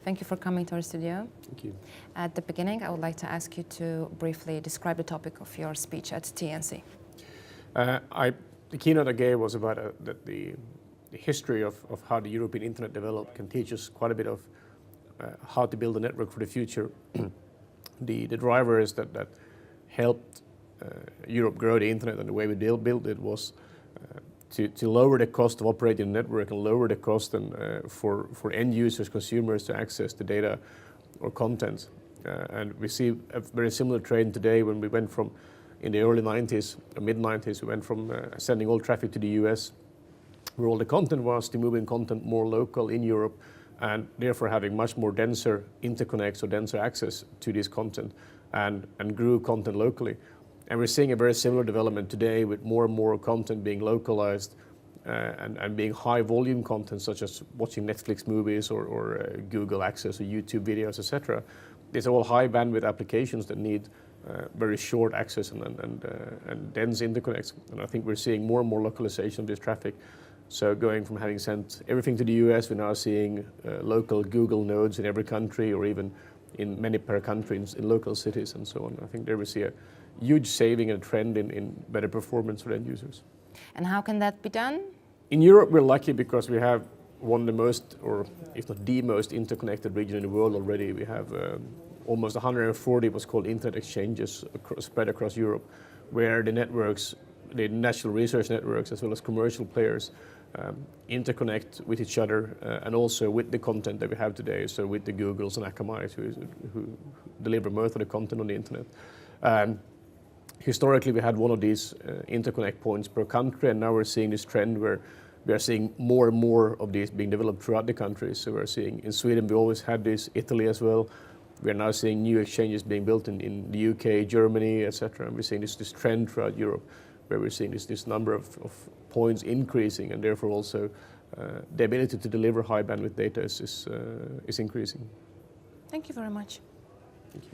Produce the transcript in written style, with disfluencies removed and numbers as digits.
Thank you for coming to our studio. Thank you. At the beginning, I would like to ask you to briefly describe the topic of your speech at TNC. The keynote I gave was about the history of how the European Internet developed, can teach us quite a bit of how to build a network for the future. The drivers that helped Europe grow the Internet and the way we built it was to lower the cost of operating a network and lower the cost for end users, consumers to access the data or content. And we see a very similar trend today when we went from, in the early 90s, or mid-90s, we went from sending all traffic to the US, where all the content was, to moving content more local in Europe, and therefore having much more denser interconnects or denser access to this content, and grew content locally. And we're seeing a very similar development today with more and more content being localized and being high volume content, such as watching Netflix movies or Google Access or YouTube videos, etc. These are all high bandwidth applications that need very short access and dense interconnects. And I think we're seeing more and more localization of this traffic. So going from having sent everything to the US, we're now seeing local Google nodes in every country, or even in many per country in local cities and so on. I think there we see a huge saving and trend in better performance for end users. And how can that be done? In Europe, we're lucky because we have one of the most, or if not the most, interconnected region in the world already. We have almost 140 what's called internet exchanges spread across Europe, where the networks, the national research networks, as well as commercial players, interconnect with each other and also with the content that we have today, so with the Googles and Akamais who deliver most of the content on the internet. Historically, we had one of these interconnect points per country, and now we're seeing this trend where we are seeing more and more of these being developed throughout the countries. So we're seeing in Sweden, we always had this, Italy as well. We're now seeing new exchanges being built in the UK, Germany, etc. And we're seeing this trend throughout Europe, where we're seeing this number of points increasing, and therefore also the ability to deliver high bandwidth data is increasing. Thank you very much. Thank you.